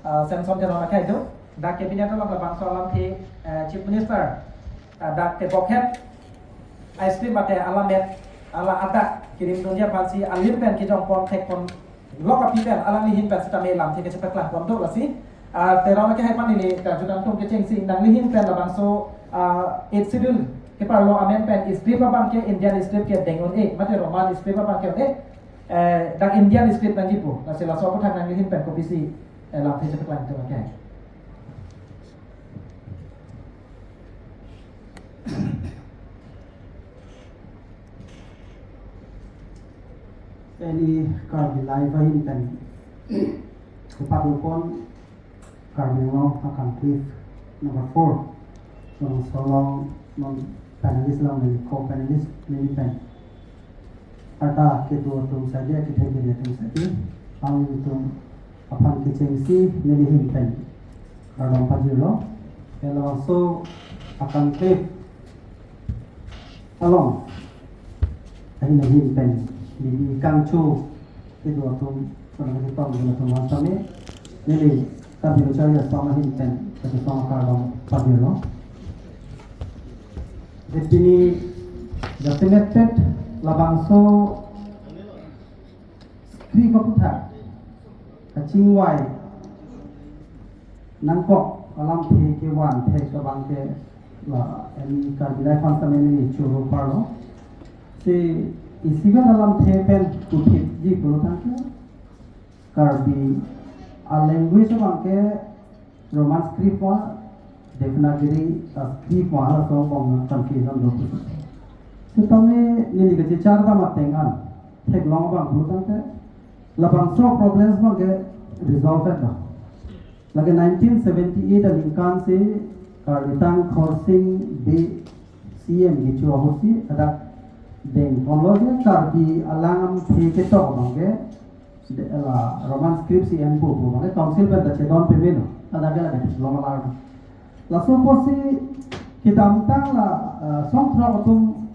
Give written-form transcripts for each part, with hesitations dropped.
Samson Janona kay do dak cabinet lam labang solam thi chief minister dak te pocket ice cream mate alamet ala adak kirim dunia palsi alim pen ki jong pon tek pon loka pipen ala ni hin pen stame lam thi ke cepat lah pon do lasi te rona ke hai pan ni ka judang tung ke cheng sing dang li hin pen labang so it sidul ke par lo amen pen is paper bang ke Indian script ke dengon mate roman is paper bang ke dak Indian script nang jipu na sila so thang nang li hin pen ko bisi lam thi cepat lah tu ke Any karbi live in pen kupatupon karbi long akan cliff number 4 so long non panelist long ni co-panelist ni pen ada kedua tu saja kita beri tu saja ang itu apan kecengsi ni hin pen kalau pajero kalau so akan cliff along ini hin pen di kangcu itu waktu orang kita tahu kalau masa ni jadi kami bicara sama hinten satu sama kalau pagi lo di sini documented labangso skrip apa kacing wai nangkok alam phe ke wan phe ke bang ke la ini karbilai fanta ini churu parlo si isiga dalam thepen kuthit ji pulutan ke karbi a language bangke roman script wa devanagari script wa hala so bong confusion do so tame ni ke char da matengan thek long bang pulutan ke labang so problems bangke resolve da lage 1978 linkan se karbitan khorsing be cm gi chu hosi ada den konloge karbi alam theke to bange la roman script si en bu bange council per dache don pe meno ada gala de loma la la so posi kitam tang la som thra otum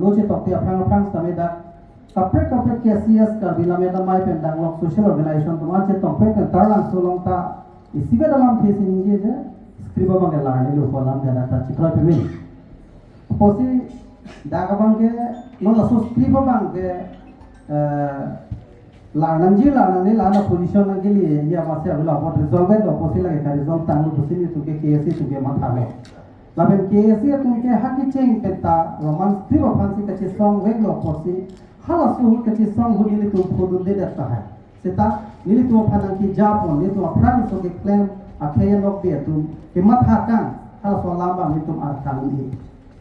loje to te apang apang tame da kapre ke cs karbi la me da mai pen dang lok social organization to ma che to pe kan tarlang so long ta isiga dalam the sin je je script bange la ne lo kolam da ta chitra pe meno posi daga bangke non la soskribo bangke la nanji la nani la na position nang gili ya masih agla pot resolve do posi lagi ka resolve tang lu posi tu ke KSC tu ke mathale la ben KSC tu ke haki cheng penta roman skribo phansi ka chi song weg lo posi hala su ka chi song hu gili tu phodu de da hai seta nili tu phanang ki japon ni tu apran so ke claim akheya nok de tu ke matha kan hala so lamba ni tu arkan ni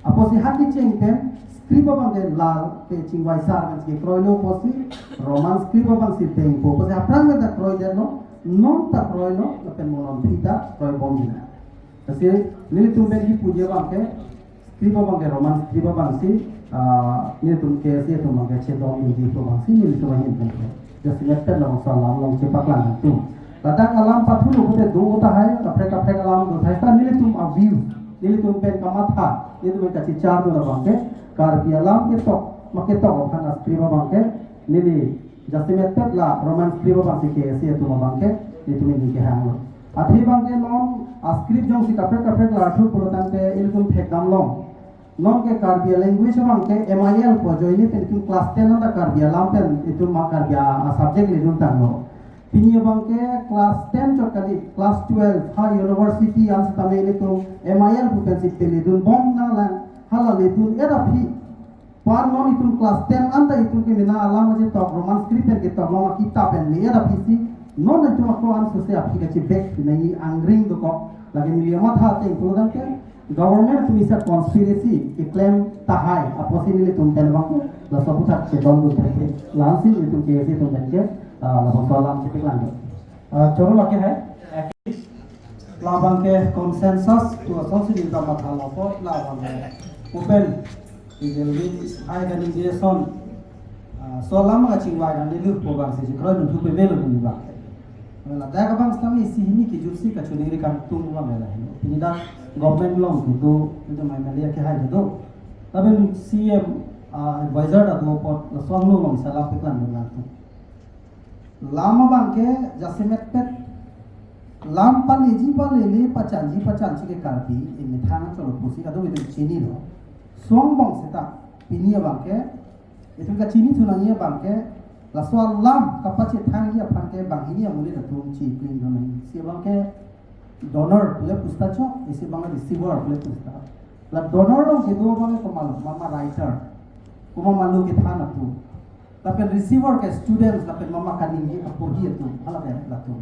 aposi hati cheng pen skribo bang lal ke chingwai sar kan ke kroilo posi roman skribo bang si teng po posi aprang da kroilo no non ta kroilo la pen monon pita kroi bomina kasi nili tumbe hi puje bang ke skribo bang ke roman skribo bang si nili tum ke si tum bang ke che dom ni po bang si nili tum hin pen kasi netta long salam long cepak lang tu ladang alam pathulu pute do ta hai kapre alam do thai ta nili tum a view nili tum pen kamatha itu mereka cicar tu orang ke karbi alam itu makai tahu kan skribo bangke nili jasimetet lah roman skribo bangke KSC itu bangke itu ni ke hang athi bangke non skrip jong si kapre lah tu pulutan ke itu thek dam long non ke karbi language bangke MIL ko jo ini itu kelas 10 ada karbi alam pen itu mak karbi subject ni dun tang lo Pinya bangke kelas 10 cokali kelas 12 ha university yang setame itu MIL bukan si pelidun bom nalan halal itu era pi par non itu kelas 10 anda itu ke mina alam aja tok roman script ke tok lama kitab en era pi si non itu aku an sose api ke back nai angring do kok lagi ni lihat ha te puludan ke government tu bisa conspiracy ke claim tahai aposi ni itu ten bang la sabutat se don do te langsung itu ke itu dan labang soalan cepat lanjut. Coro lagi hai. Labang ke konsensus tu asal sih kita makan apa labang ke. Open. Jadi ai kan ini son. Soalan mana cingwai dan dulu program sih. Kalau dulu pemelu pun juga. Nah, dah kabang sami sih ini kijursi kacuniri kan tunggu mana lah. Ini dah government long itu mai melia ke hai itu. Tapi CM advisor dah tu pot soal lu long salah piklan dengan tu. Lama bangke jasimet pet lam pale ji pale le pacan ci ke karpi ini thang cholo pusi adu itu chini lo song bong seta pinia bangke itu ka chini thunangia bangke la swal lam kapache thang ya phanke banginia muli da tum chi pin do nai si bangke donor le pusta cho isi bang receiver le pusta la donor lo ke do bang ko mal mama writer kuma malu ke thana tu tapi receiver ke students tapi mama kaningi apogi itu hala be la tu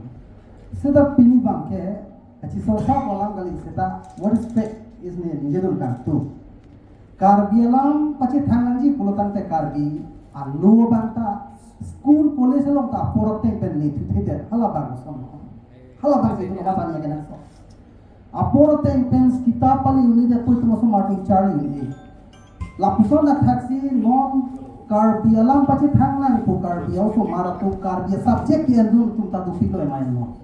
seda pini bangke achi so sa bolang gali seda what is fact is ne njedul kan tu karbialam pache thanganji pulutan te karbi alu bangta school college long ta porote pen ni thide hala bang som hala bang se ko batanya kena so aporote pen kitab pali uni de koi tumo so martin charlie ni la pisona taxi non karbialam pache thangna ko karbiao so maratu karbia subject ki andu tum ta du filo mai no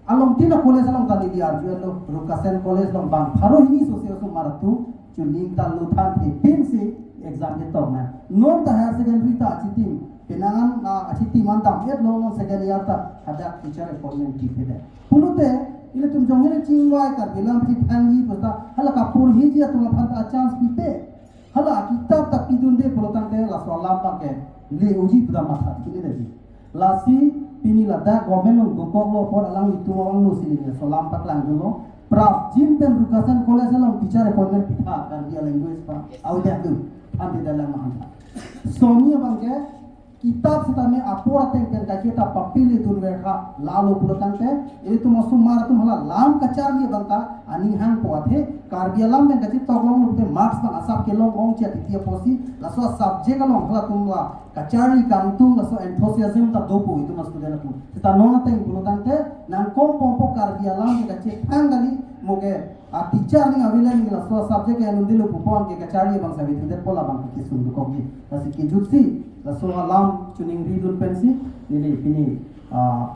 along tina college along tali di arju lo rukasen college long bang tharo hini so se so maratu chuning ta lu than thi pin si exam ke tong na non ta higher secondary ta chitim penangan achiti man tam et lo no second year ta ada teacher appointment ti phede pulute ile tum jongene chingwai kar bilam thi thangi pota hala ka pur hi ji tum phan ta chance pite hala kitab ta pidun de polotan te la salam pa ke le uji puda matha kini de ji lasi pini lada government do ko lo for alang itu orang no sini salam pak lang do praf jin pen rukasan college long teacher appointment pitha kar dia language pa au dia tu andi dalam mahanta sonia bangke kitab setame apora teng pen ka kita papili dunwer kha lalo pulotan te itu masuk mar tum hala lam kachar ni bangka ani hang poathe karbia lam ben kati toglong lute marks bang asap ke long ong cha titia posi laso subject long hala tum la kachari kantung laso enthusiasm ta dopo itu mas student tu kita nona teng pulotan te nan kom pompo karbia lam ke kati hangali moge a teacher ni avila ni laso subject ke anundilu pupon ke kachari bang sabi tu pola bang ki sundu ko ni lasi ki jutsi laso alam chuning ridul pensi nili pini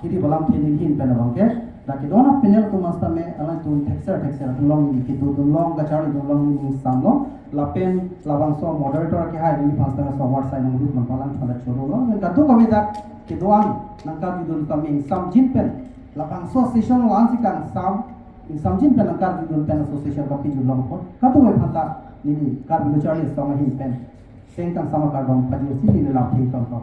kiri balam thini hin pen bangke laki dona penel tu masta me ala tu texer long ni ki tu long gachari tu long ni samlo lapen labang so moderator ke hai ni pasta me so word sign ngut man palang thada choro lo men katu ko bedak ki doan nangka bidul kaming sam jin pen labang so session lan sikang sam in sam jin pen nangka bidul pen association ka pi julong ko katu ko phata ni kar bidul chari so ma hin pen sengkang sama karbon padi sini ni lapthi kam kam